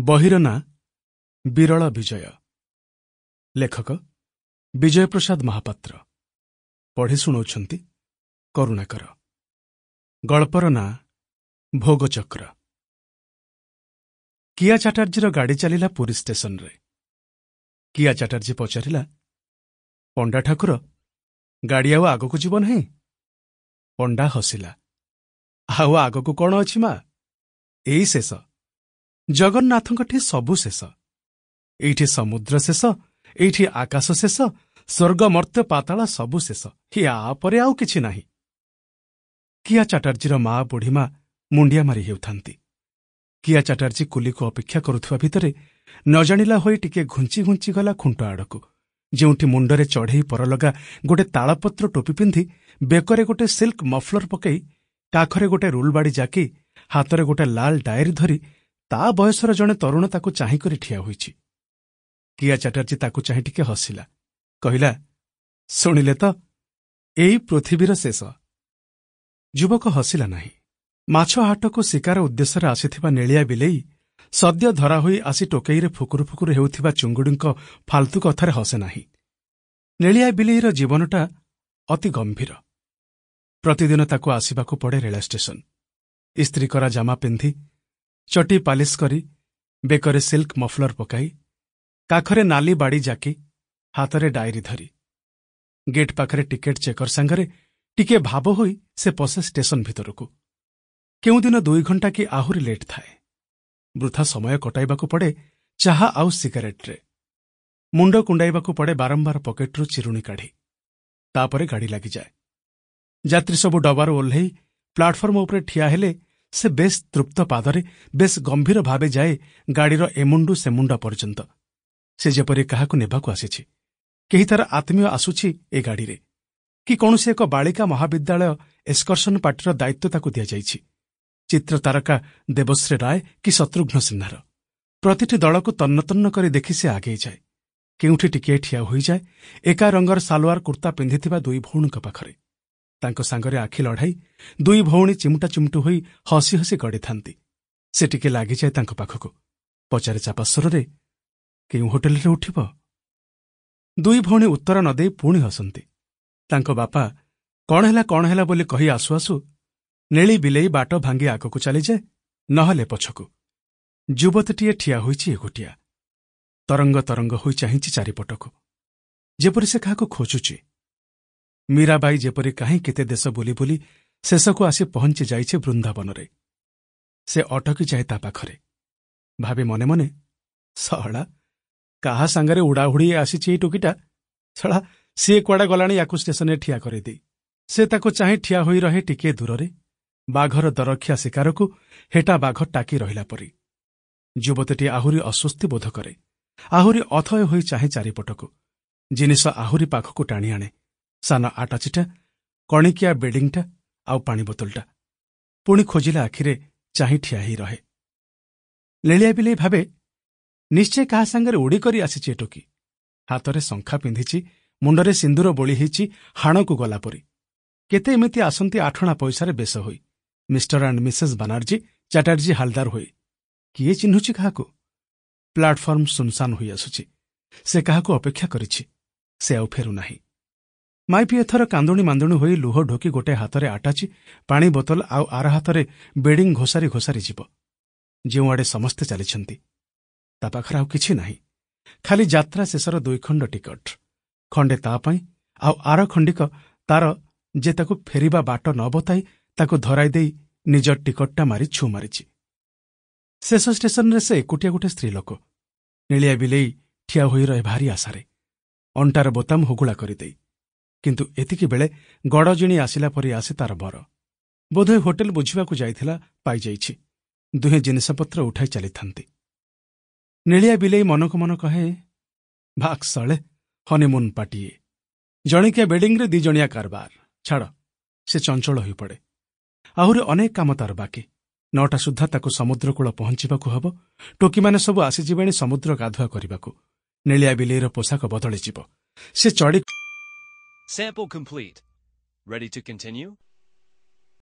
ବହିର ନାଁ ବିରଳ ବିଜୟ। ଲେଖକ ବିଜୟ ପ୍ରସାଦ ମହାପାତ୍ର। ପଢ଼ି ଶୁଣାଉଛନ୍ତି କରୁଣାକର। ଗଳ୍ପର ନାଁ ଭୋଗଚକ୍ର। କିଆ ଚାଟାର୍ଜୀର ଗାଡ଼ି ଚାଲିଲା ପୁରୀ ଷ୍ଟେସନରେ। କିଆ ଚାଟାର୍ଜୀ ପଚାରିଲା, ପଣ୍ଡା ଠାକୁର, ଗାଡ଼ି ଆଉ ଆଗକୁ ଯିବ ନାହିଁ? ପଣ୍ଡା ହସିଲା, ଆଉ ଆଗକୁ କ'ଣ ଅଛି ମା? ଏଇ ଶେଷ। ଜଗନ୍ନାଥଙ୍କଠି ସବୁ ଶେଷ। ଏଇଠି ସମୁଦ୍ର ଶେଷ, ଏଇଠି ଆକାଶ ଶେଷ, ସ୍ୱର୍ଗ ମର୍ତ୍ତ୍ୟ ପାତାଳ ସବୁ ଶେଷ। ୟା ପରେ ଆଉ କିଛି ନାହିଁ। କିଆ ଚାଟାର୍ଜୀର ମା ବୁଢ଼ୀମା ମୁଣ୍ଡିଆ ମାରି ହେଉଥାନ୍ତି। କିଆ ଚାଟାର୍ଜୀ କୁଲିକୁ ଅପେକ୍ଷା କରୁଥିବା ଭିତରେ ନ ଜାଣିଲା ହୋଇ ଟିକେ ଘୁଞ୍ଚି ଘୁଞ୍ଚି ଗଲା ଖୁଣ୍ଟ ଆଡ଼କୁ, ଯେଉଁଠି ମୁଣ୍ଡରେ ଚଢ଼େଇ ପରଲଗା ଗୋଟେ ତାଳପତ୍ର ଟୋପି ପିନ୍ଧି, ବେକରେ ଗୋଟେ ସିଲ୍କ ମଫଲର ପକାଇ, କାଖରେ ଗୋଟେ ରୁଲବାଡ଼ି ଜାକି, ହାତରେ ଗୋଟେ ଲାଲ ଡାଏରୀ ଧରି ତା ବୟସର ଜଣେ ତରୁଣ ତାକୁ ଚାହିଁ କରି ଠିଆ ହୋଇଛି। କିଆ ଚାଟାର୍ଜୀ ତାକୁ ଚାହିଁ ଟିକେ ହସିଲା, କହିଲା, ଶୁଣିଲେ ତ, ଏଇ ପୃଥିବୀର ଶେଷ। ଯୁବକ ହସିଲା ନାହିଁ। ମାଛ ହାଟକୁ ଶିକାର ଉଦ୍ଦେଶ୍ୟରେ ଆସିଥିବା ନେଳିଆ ବିଲେଇ ସଦ୍ୟ ଧରା ହୋଇ ଆସି ଟୋକେଇରେ ଫୁକୁରୁ ଫୁକୁରୁ ହେଉଥିବା ଚୁଙ୍ଗୁଡ଼ିଙ୍କ ଫାଲତୁ କଥାରେ ହସେ ନାହିଁ। ନେଳିଆ ବିଲେଇର ଜୀବନଟା ଅତି ଗମ୍ଭୀର। ପ୍ରତିଦିନ ତାକୁ ଆସିବାକୁ ପଡ଼େ ରେଳ ଷ୍ଟେସନ। ଇସ୍ତ୍ରୀ କରା ଜାମା ପିନ୍ଧି, ଚଟି ପାଲିସ କରି, ବେକରେ ସିଲ୍କ ମଫଲର ପକାଇ, କାଖରେ ନାଲି ବାଡ଼ି ଜାକି, ହାତରେ ଡାଏରୀ ଧରି। ଗେଟ୍ ପାଖରେ ଟିକେଟ ଚେକର ସାଙ୍ଗରେ ଟିକିଏ ଭାବ ହୋଇ ସେ ପଶେ ଷ୍ଟେସନ ଭିତରକୁ। କେଉଁଦିନ 2 ଘଣ୍ଟା କି ଆହୁରି ଲେଟ୍ ଥାଏ। ବୃଥା ସମୟ କଟାଇବାକୁ ପଡ଼େ ଚାହା ଆଉ ସିଗାରେଟରେ। ମୁଣ୍ଡ କୁଣ୍ଡାଇବାକୁ ପଡ଼େ ବାରମ୍ବାର ପକେଟରୁ ଚିରୁଣି କାଢ଼ି। ତାପରେ ଗାଡ଼ି ଲାଗିଯାଏ। ଯାତ୍ରୀ ସବୁ ଡବାରୁ ଓହ୍ଲେଇ ପ୍ଲାଟଫର୍ମ ଉପରେ ଠିଆ ହେଲେ ସେ ବେଶ୍ ତୃପ୍ତ ପାଦରେ, ବେଶ୍ ଗମ୍ଭୀର ଭାବେ ଯାଏ ଗାଡ଼ିର ଏମୁଣ୍ଡୁ ସେମୁଣ୍ଡ ପର୍ଯ୍ୟନ୍ତ। ସେ ଯେପରି କାହାକୁ ନେବାକୁ ଆସିଛି। କେହି ତାର ଆତ୍ମୀୟ ଆସୁଛି ଏ ଗାଡ଼ିରେ, କି କୌଣସି ଏକ ବାଳିକା ମହାବିଦ୍ୟାଳୟ ଏକ୍ସକର୍ସନ ପାର୍ଟିର ଦାୟିତ୍ୱ ତାକୁ ଦିଆଯାଇଛି। ଚିତ୍ର ତାରକା ଦେବଶ୍ରୀ ରାୟ କି ଶତ୍ରୁଘ୍ନ ସିହ୍ନାର। ପ୍ରତିଟି ଦଳକୁ ତନ୍ନ ତନ୍ନ କରି ଦେଖି ସେ ଆଗେଇ ଯାଏ। କେଉଁଠି ଟିକିଏ ଠିଆ ହୋଇଯାଏ ଏକା ରଙ୍ଗର ସାଲୱାର କୁର୍ତ୍ତା ପିନ୍ଧିଥିବା 2 ଭଉଣୀଙ୍କ ପାଖରେ। ତାଙ୍କ ସାଙ୍ଗରେ ଆଖି ଲଢ଼ାଇ 2 ଭଉଣୀ ଚିମୁଟା ଚିମୁଟୁ ହୋଇ ହସି ହସି ଗଡ଼ିଥାନ୍ତି। ସେ ଟିକେ ଲାଗିଯାଏ ତାଙ୍କ ପାଖକୁ, ପଚାରେ ଚାପାସ୍ୱରରେ, କେଉଁ ହୋଟେଲରେ ଉଠିବ? 2 ଭଉଣୀ ଉତ୍ତର ନ ଦେଇ ପୁଣି ହସନ୍ତି। ତାଙ୍କ ବାପା କଣ ହେଲା ବୋଲି କହି ଆସୁ ଆସୁ ନେଳି ବିଲେଇ ବାଟ ଭାଙ୍ଗି ଆଗକୁ ଚାଲିଯାଏ, ନହେଲେ ପଛକୁ। ଯୁବତୀଟିଏ ଠିଆ ହୋଇଛି ଏକୁଟିଆ। ତରଙ୍ଗ ତରଙ୍ଗ ହୋଇ ଚାହିଁଛି ଚାରିପଟକୁ, ଯେପରି ସେ କାହାକୁ ଖୋଜୁଛି। ମୀରାବାଇ ଯେପରି କାହିଁ କେତେ ଦେଶ ବୁଲି ବୁଲି ଶେଷକୁ ଆସି ପହଞ୍ଚି ଯାଇଛି ବୃନ୍ଦାବନରେ। ସେ ଅଟକି ଯାଏ ତା ପାଖରେ। ଭାବେ ମନେ ମନେ, ଶଳା, କାହା ସାଙ୍ଗରେ ଉଡ଼ାଉଡ଼ି ଆସିଛି ଏଇ ଟୋକିଟା। ଶଳା, ସିଏ କୁଆଡ଼େ ଗଲାଣି ୟାକୁ ଷ୍ଟେସନରେ ଠିଆ କରିଦେଇ। ସେ ତାକୁ ଚାହିଁ ଠିଆ ହୋଇ ରହେ ଟିକିଏ ଦୂରରେ, ବାଘର ଦରଖିଆ ଶିକାରକୁ ହେଟା ବାଘ ଟାକି ରହିଲା ପରି। ଯୁବତୀଟି ଆହୁରି ଅସ୍ୱସ୍ତି ବୋଧ କରେ। ଆହୁରି ଅଥୟ ହୋଇ ଚାହେଁ ଚାରିପଟକୁ। ଜିନିଷ ଆହୁରି ପାଖକୁ ଟାଣି ଆଣେ। ସାନ ଆଟାଚିଟା, କଣିକିଆ ବେଡ଼ିଂଟା ଆଉ ପାଣି ବୋତଲଟା। ପୁଣି ଖୋଜିଲା ଆଖିରେ ଚାହିଁ ଠିଆ ହେଇ ରହେ। ଲେଳିଆ ବିଲେଇ ଭାବେ, ନିଶ୍ଚୟ କାହା ସାଙ୍ଗରେ ଉଡ଼ି କରି ଆସିଛି ଏ ଟୋକି। ହାତରେ ଶଙ୍ଖା ପିନ୍ଧିଛି, ମୁଣ୍ଡରେ ସିନ୍ଦୁର ବୋଳି ହେଇଛି ହାଣକୁ ଗଲା ପରି। କେତେ ଏମିତି ଆସନ୍ତି 8 ପଇସାରେ ବେଶ ହୋଇ, mister and Mrs Banerjee Chatterjee Haldar ହୋଇ। କିଏ ଚିହ୍ନୁଛି କାହାକୁ? ପ୍ଲାଟଫର୍ମ ସୁନସାନ ହୋଇ ଆସୁଛି। ସେ କାହାକୁ ଅପେକ୍ଷା କରିଛି। ସେ ଆଉ ଫେରୁନାହିଁ। ମାଇପି ଏଥର କାନ୍ଦୁଣି ମାନ୍ଦୁଣି ହୋଇ ଲୁହ ଢୋକି ଗୋଟେ ହାତରେ ଆଟାଚି, ପାଣି ବୋତଲ ଆଉ ଆର ହାତରେ ବେଡ଼ିଂ ଘୋଷାରି ଘୋଷାରି ଯିବ ଯେଉଁଆଡ଼େ ସମସ୍ତେ ଚାଲିଛନ୍ତି। ତା ପାଖରେ ଆଉ କିଛି ନାହିଁ, ଖାଲି ଯାତ୍ରା ଶେଷର 2 ଖଣ୍ଡ ଟିକଟ। ଖଣ୍ଡେ ତା ପାଇଁ, ଆଉ ଆର ଖଣ୍ଡିକ ତାର, ଯେ ତାକୁ ଫେରିବା ବାଟ ନ ବତାଇ ତାକୁ ଧରାଇ ଦେଇ ନିଜ ଟିକଟଟା ମାରି ଛୁ ମାରିଛି। ଶେଷ ଷ୍ଟେସନରେ ସେ ଏକୁଟିଆ ଗୋଟେ ସ୍ତ୍ରୀ ଲୋକ। ନେଳିଆ ବିଲେଇ ଠିଆ ହୋଇ ରହେ ଭାରି ଆଶାରେ, ଅଣ୍ଟାର ବୋତାମ ହୁଗୁଳା କରିଦେଇ। କିନ୍ତୁ ଏତିକି ବେଳେ ଗଡ଼ଜିଣି ଆସିଲା ପରି ଆସେ ତାର ବର। ବୋଧହୁଏ ହୋଟେଲ ବୁଝିବାକୁ ଯାଇଥିଲା, ପାଇଯାଇଛି। ଦୁହେଁ ଜିନିଷପତ୍ର ଉଠାଇ ଚାଲିଥାନ୍ତି। ନେଳିଆ ବିଲେଇ ମନକୁ ମନ କହେ, ଭାକ୍ ସଳେ, ହନିମୁନ୍ ପାଟିଏ। ଜଣିକିଆ ବେଡ଼ିଂରେ 2 ଜଣିଆ କାରବାର। ଛାଡ଼, ସେ ଚଞ୍ଚଳ ହୋଇପଡ଼େ। ଆହୁରି ଅନେକ କାମ ତାର ବାକି। 9ଟା ସୁଦ୍ଧା ତାକୁ ସମୁଦ୍ରକୂଳ ପହଞ୍ଚିବାକୁ ହେବ। ଟୋକିମାନେ ସବୁ ଆସିଯିବେଣି ସମୁଦ୍ର ଗାଧୁଆ କରିବାକୁ। ନେଳିଆ ବିଲେଇର ପୋଷାକ ବଦଳିଯିବ। ସେ ଚଢ଼ି Sample complete. Ready to continue?